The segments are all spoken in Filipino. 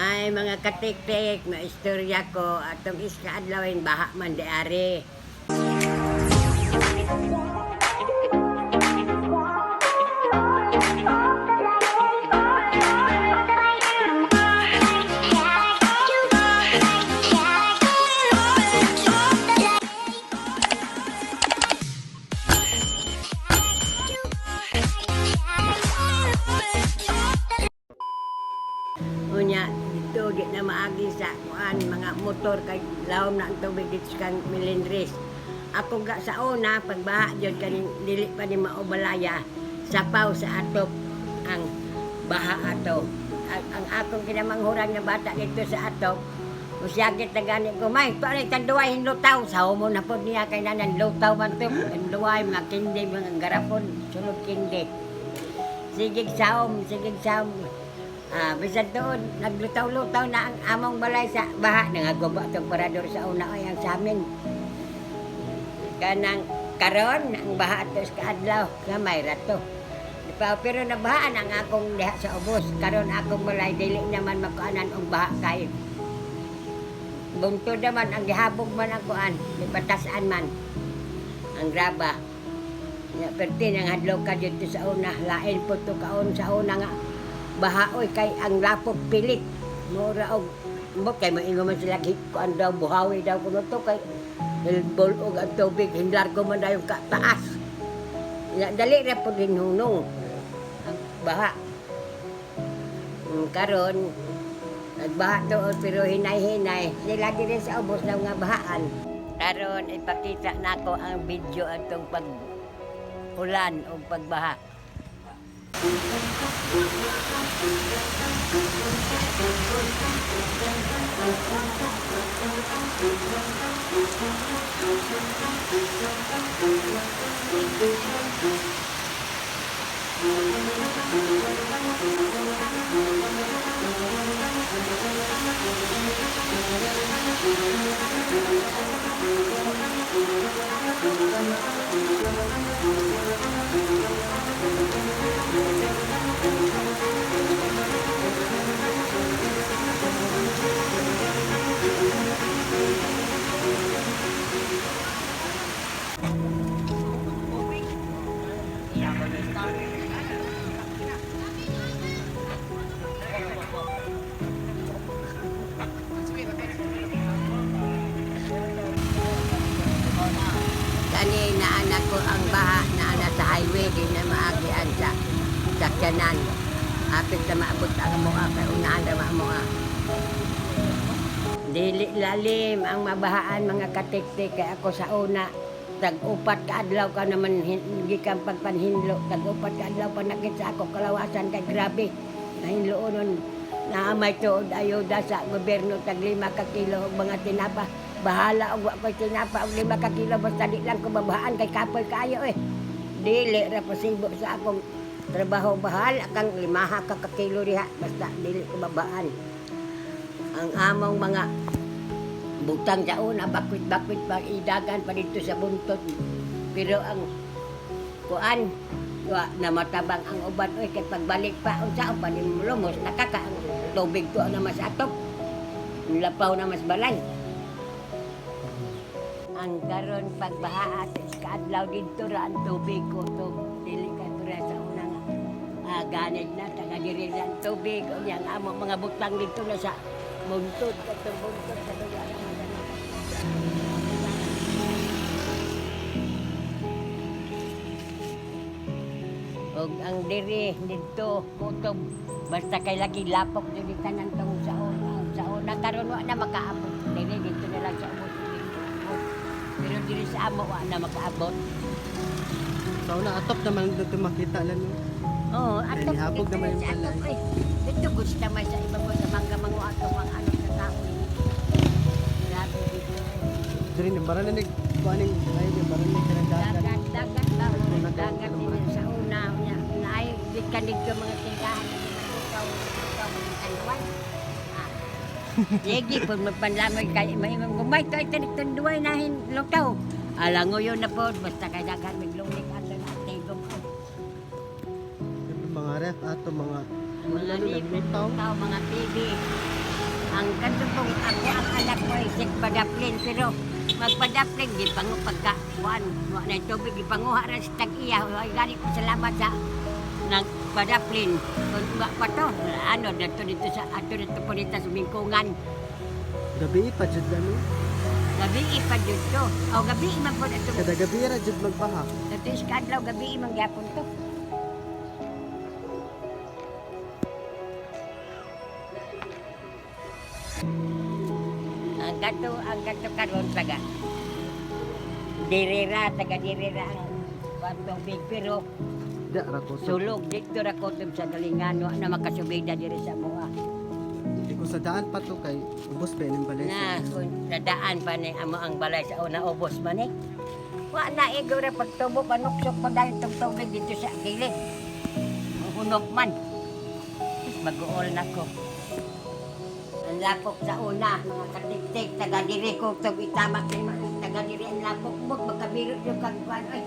Ay mga katik-tik, maistorya ko atong iska adlawin baha man di ari. Unya dito di na maagi sa kuan mga motor kay lawom na ang tubig dito sa Melindres. Ako ga sa una pagbaha jud kaning dili pa ni maubalaya sapaw sa atop ang baha ato. Ang akong kinamanghuran nga bata dito sa atop usyagit na gani ko may pare tanduay hinlutaw sa mo na pod niya kay nanan lutaw man to tanduay mga kindi mga garapon sulod kindi. Sigig saom. Bisan doon, naglutaw-lutaw na ang among balay sa baha. Nangaguba itong parador sa una ay ang sa amin. Kanang karon ang baha ito sa kaadlaw, nga may rato. Pero nabahaan ang akong diha sa ubos. Karon akong balay, dili naman makuanan ang baha kayo. Bunto naman, ang gihabog man ang kuan, ipatasan man. Ang graba. Perti nang hadlaw ka dito sa una, lain po ito kaon sa una nga. Bahaoy kay ang lapok pilit mura og mo kay maingon man sila ko daw buhawi daw kuno to kay hilbol og ang tubig hindlar ko man dayon ka taas ya dali ra pud hinunong ang baha karon nagbaha to pero hinay-hinay sila diri sa ubos na nga bahaan karon ipakita nako ang video atong pag ulan o pagbaha. Kani na anak ko ang baha na sa highway di na maagian sa sakyanan. Apit na maabot ang mga kay unahan na mga. Dili lalim ang mabahaan mga katik-tik kay ako sa una tag-upat ka adlaw ka naman gikan pagpanhinlo tag-upat ka adlaw pa nakit sa ako kalawasan kay grabe nahinloonon na may tuod ayuda sa gobyerno tag 5 ka kilo og mga tinapa bahala og wa koy tinapa og 5 ka kilo basta di lang ko babahaan kay kapoy kaayo dili ra posibo sa akong trabaho bahala kang 5 ka kilo diha basta dili ko babaan ang among mga butang sa una, bakwit-bakwit pa idagan pa dito sa buntot. Pero ang kuan, na matabang ang uban, kay pagbalik pa, unsa pa ni lumos, nakaka ang tubig to na mas atop. Lapaw na mas balay. Ang karon pagbaha at iskadlaw dito ra ang tubig ko to dili kay pura sa una nga. Ganid na taga diri ang tubig o yang amo mga butang dito na sa buntod katong buntod sa lugar. Og ang diri dito kutob basta kay lagi lapok diri tanan tong sa una karon wa na makaabot diri dito na lang sa ubos pero diri sa amo wa na makaabot sa una atop naman dito makita lang oh atop habog naman yung balay dito gusto may sa iba mo sa mangga mango atong ang ano sa tao grabe dito diri ni baranig kuaning ay baranig kanang dagat din sa una nya naay bikan dito mga tindahan ikaw kanduan Yegi pag magpanlamay kay may gumay to ito tunduay nahin lutaw alango yun na po basta kay dagat miglunglik ato na tigom ko mga ref ato mga mga lutaw mga TV Ang katutong ako ang anak ko ay sig padaplin pero magpadaplin di pangu pagka kuan wa na tubig di panguha ra sa tag-iya ay gani ko salamat sa nagpadaplin kun wa pa to ano dito sa ato dito po dito sa Bingkungan Gabi pa jud ano. gabi pa jud to o gabi man po ato Kada gabi ra jud magbaha. ato is kadlaw gabi man gyapon to ang gato karon taga dirira ang kwantong big pero Da ra ko. sulog dito ra ko sa dalingano na makasubida diri sa mga Di ko sa daan pa to kay ubos pa ning balay. na kung nadaan pa ni amo ang balay sa una ubos man eh. Wa na igo ra pagtubo panuksok pa dahil itong tubig dito sa gilid. Mahunok man. Mag-uol na ko. Ang lapok sa una, mga katiktik, taga diri ko, itamak ni taga diri ang lapok mo, magkabiro yung kagwan, ay,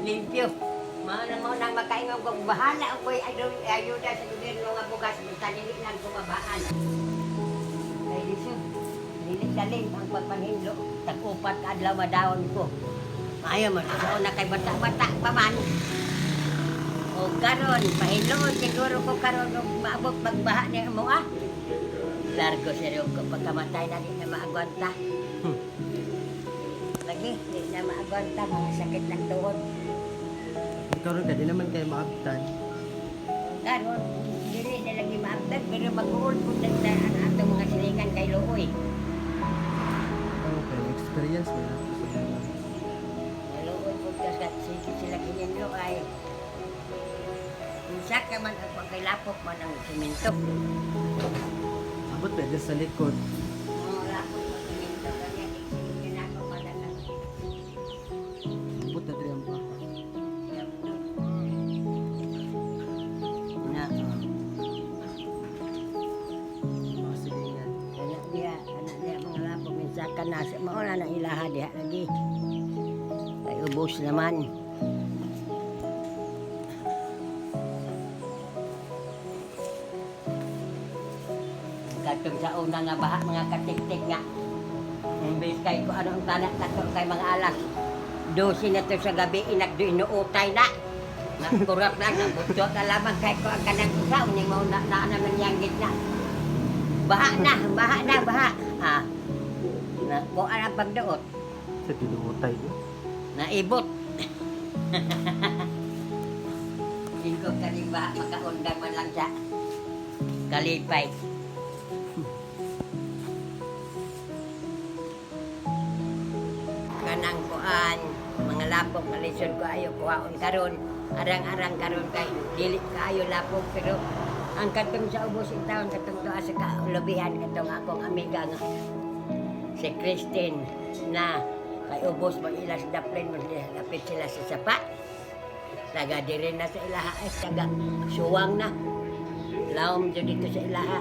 limpyo. Mga mo nang makaingon kong bahala ako'y ayuda sa gobyerno nga bugas, basta dili lang kumabaan. Kaya diso, dili-dalin ang pagpanhinlo, tag-upat ka adlaw madawon ko. Ayaw mo, sa una kay bata-bata pa man. O karon, pahinloon siguro ko karon og maabot magbaha ni mo ah. Largo seryo ko pagkamatay na di na maagwanta. Lagi, di na maagwanta, mga sakit ng tuhod. Karon ka di naman kay maabtan. Karon, dili na lagi maabdan, pero mag-uol po na ang atong mga silingan kay Looy. Okay, experience mo na. Naluoy po kasi sila kininlo ay isa ka man ang pagkailapok man ang simento. Abot ba sa likod. Mga lapok ng simento, kanya ginagawa man ang Abot na diri ang baha. na Mga silingan. anak dia mga lapok minsan ka na mauna na ilaha diha lagi. Ay ubos naman. Katong sa una nga baha mga katiktik nga. Imbes kay ko ano ang tanak nato kay mga alas. 12 na to sa gabi inagdo inuutay na. Nagkurap lang ng buto na lamang kay ko ang kanang usaw ni mo na naman yang gitna. Baha. Ah. Na ko ang pagduot. Sa tinuotay mo. Naibot. Hindi ko kaning baha makaundang man lang sa kalipay. Kanang kuan mga lapok na lisod ko ayo kuhaon karon arang-arang karon kay dili kaayo lapok pero ang katong sa ubos in taon katong tuwa sa kaulabihan katong akong amiga nga si Christine na kay ubos mag ilas daplin mo lapit sila sa sapa taga diri na sa ilaha ay taga suwang na lawom jud dito sa ilaha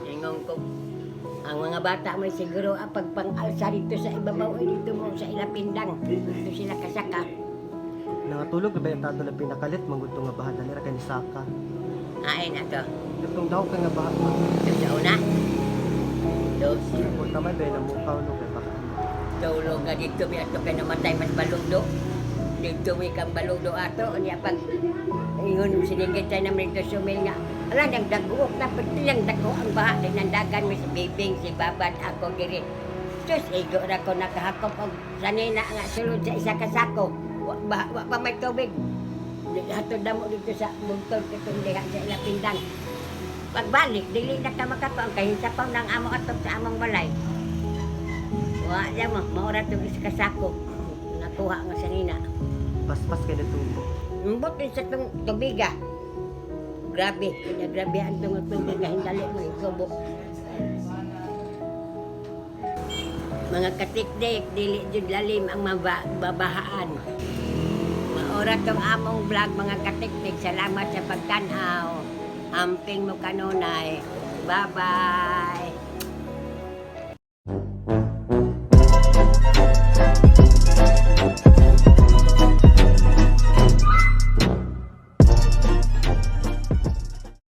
ingong ko ang mga bata may siguro pagpang-alsa dito sa ibabaw ay dito mo sa ilapindang. Dito sila kasaka. Nangatulog ba yung tato na pinakalit manguto nga baha dali ra kay ni Saka. Ay na to. Itong daw kay nga baha. Ito sa una. Dos. Kung tamay ba na mukaw no kay baka. Tulog nga dito may ato kay namatay mas baludo. Dito may kang baludo ato. Niya pag ingon sinigit tayo naman dito sumil nga. Ala, nang daguok na pati nang dago ang baha. Nandagan mo si Bibing, si Babad, ako diri. Sus, igo na ko nakahakop og sanina nga sulod sa isa kasako. Wa pa may tubig. Hatod na mo dito sa buntol kitong diha sa ilapindang. Pagbalik, dili na ka makatuang kay hinsapaw ng amo atop sa among balay. Wa diya mo, maura itong isa kasako. Nakuha nga sanina. Paspas kay natubo. Mbot din sa itong tubiga. Grabe, grabe ang tubig nga hindali mo isubo. Mga katikdik, dili jud lalim ang mabahaan. Maura tong among vlog mga katikdik. Salamat sa pagtanaw. Amping mo kanunay. Bye-bye.